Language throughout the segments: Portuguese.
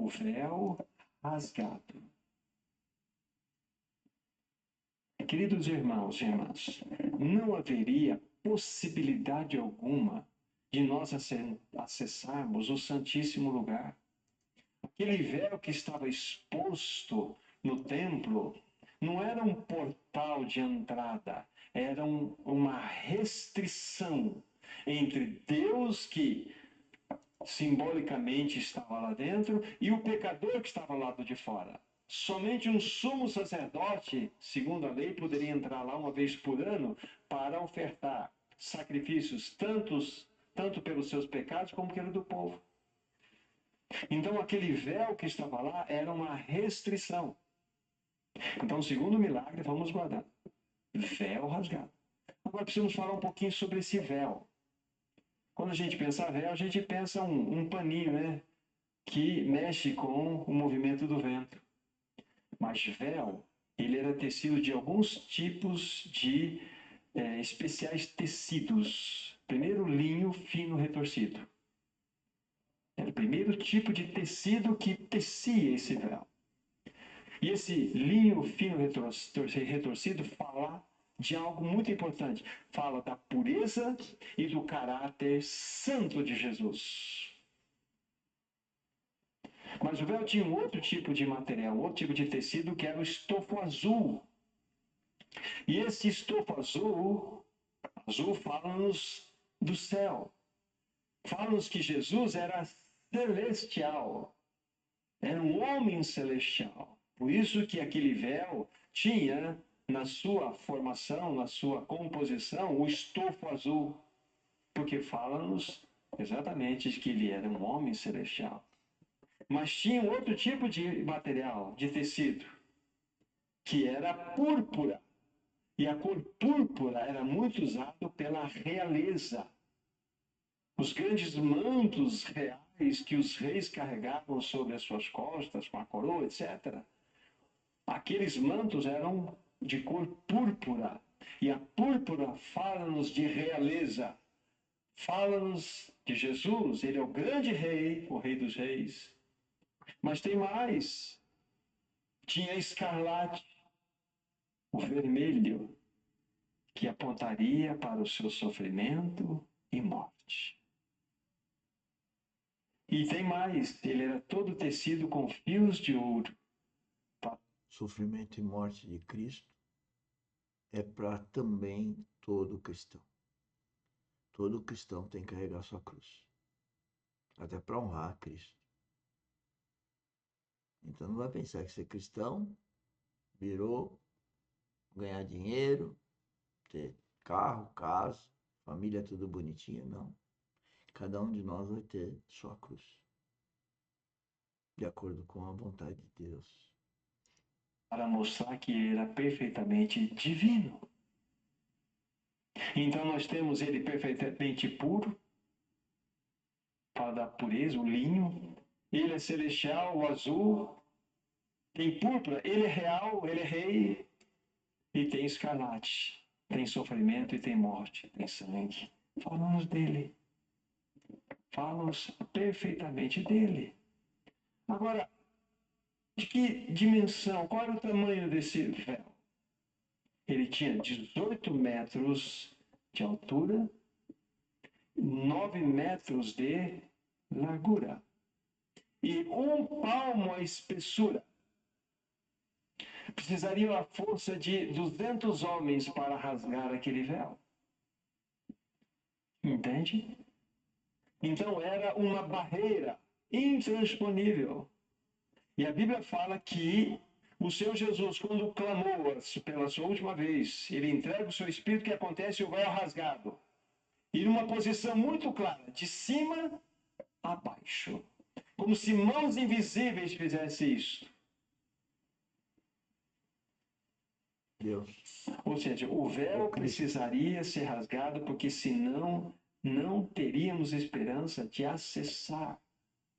o véu rasgado. Queridos irmãos e irmãs, não haveria possibilidade alguma de nós acessarmos o Santíssimo Lugar. Aquele véu que estava exposto no templo não era um portal de entrada, era uma restrição entre Deus, que simbolicamente estava lá dentro, e o pecador que estava lá de fora. Somente um sumo sacerdote, segundo a lei, poderia entrar lá uma vez por ano para ofertar sacrifícios, tanto pelos seus pecados como pelo do povo. Então, aquele véu que estava lá era uma restrição. Então, segundo milagre, vamos guardar. Véu rasgado. Agora, precisamos falar um pouquinho sobre esse véu. Quando a gente pensa véu, a gente pensa um paninho, né? Que mexe com o movimento do vento. Mas véu, ele era tecido de alguns tipos de especiais tecidos. Primeiro, linho fino retorcido. Era o primeiro tipo de tecido que tecia esse véu. E esse linho fino retorcido fala de algo muito importante. Fala da pureza e do caráter santo de Jesus. Mas o véu tinha um outro tipo de material, um outro tipo de tecido, que era o estofo azul. E esse estofo azul fala-nos do céu. Fala-nos que Jesus era celestial. Era um homem celestial. Por isso que aquele véu tinha, na sua formação, na sua composição, o estofo azul. Porque fala-nos exatamente de que ele era um homem celestial. Mas tinha um outro tipo de material, de tecido, que era púrpura. E a cor púrpura era muito usada pela realeza. Os grandes mantos reais que os reis carregavam sobre as suas costas, com a coroa, etc. Aqueles mantos eram de cor púrpura. E a púrpura fala-nos de realeza. Fala-nos de Jesus, ele é o grande rei, o rei dos reis. Mas tem mais. Tinha escarlate, o vermelho, que apontaria para o seu sofrimento e morte. E tem mais, ele era todo tecido com fios de ouro. Sofrimento e morte de Cristo é para também todo cristão. Todo cristão tem que carregar sua cruz, até para honrar Cristo. Então não vai pensar que ser cristão virou ganhar dinheiro, ter carro, casa, família tudo bonitinha, não. Cada um de nós vai ter sua cruz, de acordo com a vontade de Deus. Para mostrar que ele era perfeitamente divino. Então nós temos ele perfeitamente puro, fala da pureza, o linho. Ele é celestial, o azul. Tem púrpura, ele é real, ele é rei. E tem escarlate, tem sofrimento e tem morte, tem sangue. Falamos dele. Falamos perfeitamente dele. Agora, de que dimensão? Qual era o tamanho desse véu? Ele tinha 18 metros de altura, 9 metros de largura e 1 palmo a espessura. Precisaria a força de 200 homens para rasgar aquele véu. Entende? Então era uma barreira intransponível. E a Bíblia fala que o Senhor Jesus, quando clamou pela sua última vez, ele entrega o seu espírito, que acontece o véu rasgado. E numa posição muito clara, de cima a baixo. Como se mãos invisíveis fizessem isso. Deus. Ou seja, o véu precisaria ser rasgado, porque senão não teríamos esperança de acessar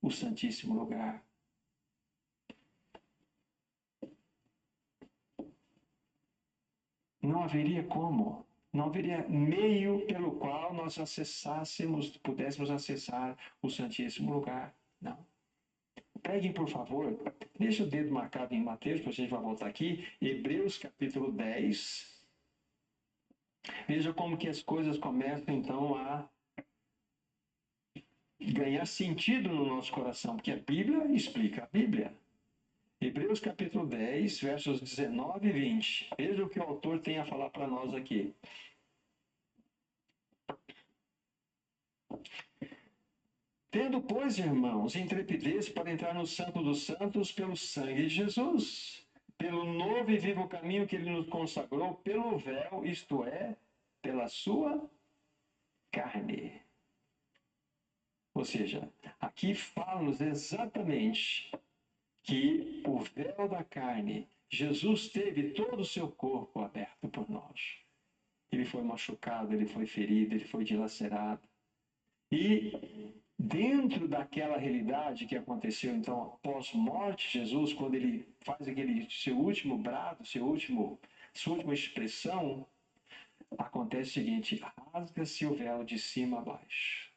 o Santíssimo Lugar. Não haveria como, não haveria meio pelo qual nós pudéssemos acessar o Santíssimo Lugar. Não. Peguem, por favor, deixa o dedo marcado em Mateus, depois a gente vai voltar aqui, Hebreus capítulo 10. Veja como que as coisas começam, então, a ganhar sentido no nosso coração, porque a Bíblia explica a Bíblia. Hebreus capítulo 10, versos 19 e 20. Veja o que o autor tem a falar para nós aqui. Tendo, pois, irmãos, intrepidez para entrar no Santo dos Santos pelo sangue de Jesus, pelo novo e vivo caminho que ele nos consagrou, pelo véu, isto é, pela sua carne. Ou seja, aqui fala-nos exatamente que o véu da carne, Jesus teve todo o seu corpo aberto por nós. Ele foi machucado, ele foi ferido, ele foi dilacerado. E dentro daquela realidade que aconteceu, então, após morte, Jesus, quando ele faz aquele seu último brado, sua última expressão, acontece o seguinte: rasga-se o véu de cima a baixo.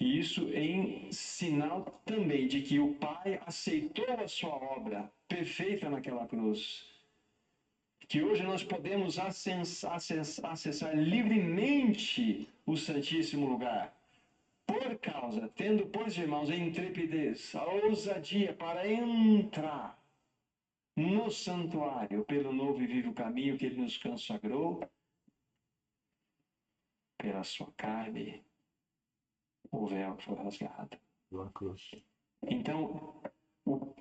E isso em sinal também de que o Pai aceitou a sua obra perfeita naquela cruz. Que hoje nós podemos acessar livremente o Santíssimo Lugar. Por causa, tendo, pois, irmãos, a intrepidez, a ousadia para entrar no santuário pelo novo e vivo caminho que ele nos consagrou, pela sua carne, o véu foi rasgado. Uma cruz. Então, o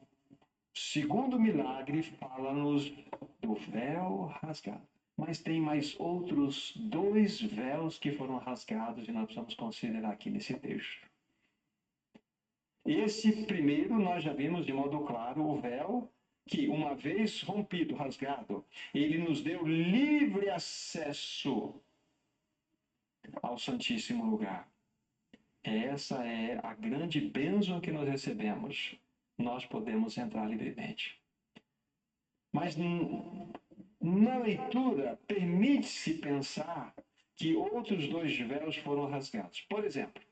segundo milagre fala-nos do véu rasgado. Mas tem mais outros dois véus que foram rasgados e nós precisamos considerar aqui nesse texto. Esse primeiro nós já vimos de modo claro, o véu que, uma vez rompido, rasgado, ele nos deu livre acesso ao Santíssimo Lugar. Essa é a grande bênção que nós recebemos. Nós podemos entrar livremente. Mas na leitura, permite-se pensar que outros dois véus foram rasgados. Por exemplo,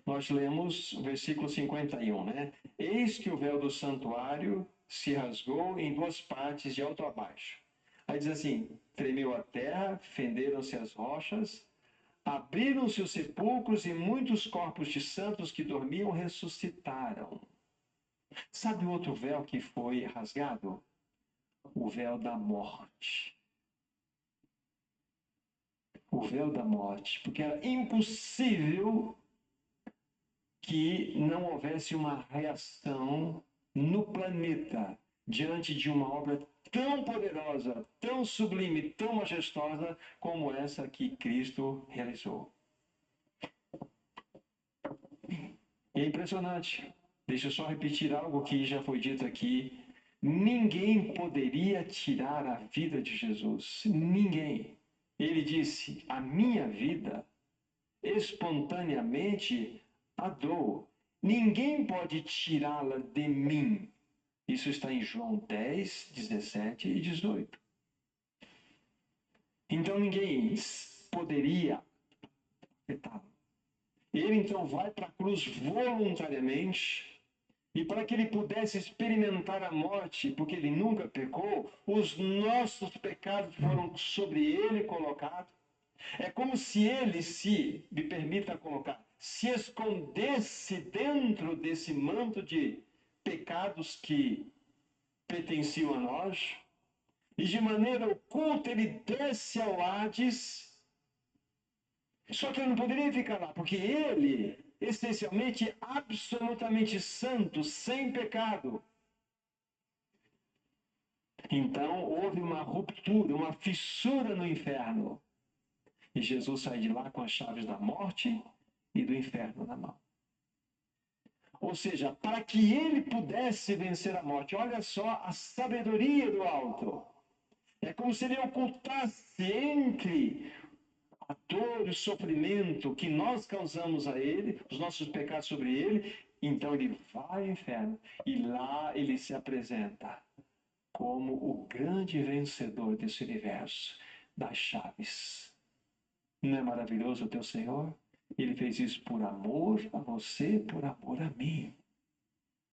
nós lemos o versículo 51, né? Eis que o véu do santuário se rasgou em duas partes, de alto a baixo. Aí diz assim: tremeu a terra, fenderam-se as rochas, abriram-se os sepulcros e muitos corpos de santos que dormiam ressuscitaram. Sabe o outro véu que foi rasgado? O véu da morte. O véu da morte, porque era impossível que não houvesse uma reação no planeta diante de uma obra tão poderosa, tão sublime, tão majestosa como essa que Cristo realizou. E é impressionante. Deixa eu só repetir algo que já foi dito aqui. Ninguém poderia tirar a vida de Jesus. Ninguém. Ele disse: a minha vida espontaneamente a dou. Ninguém pode tirá-la de mim. Isso está em João 10, 17 e 18. Então ninguém poderia afetá-lo. Ele então vai para a cruz voluntariamente, e para que ele pudesse experimentar a morte, porque ele nunca pecou, os nossos pecados foram sobre ele colocados. É como se ele me permita colocar, se escondesse dentro desse manto de pecados que pertenciam a nós, e de maneira oculta ele desce ao Hades. Só que ele não poderia ficar lá, porque ele, essencialmente, absolutamente santo, sem pecado. Então houve uma ruptura, uma fissura no inferno. E Jesus sai de lá com as chaves da morte e do inferno na mão. Ou seja, para que ele pudesse vencer a morte, olha só a sabedoria do alto. É como se ele ocultasse entre a dor e o sofrimento que nós causamos a ele, os nossos pecados sobre ele. Então ele vai ao inferno e lá ele se apresenta como o grande vencedor desse universo, das chaves. Não é maravilhoso o teu Senhor? Ele fez isso por amor a você, por amor a mim.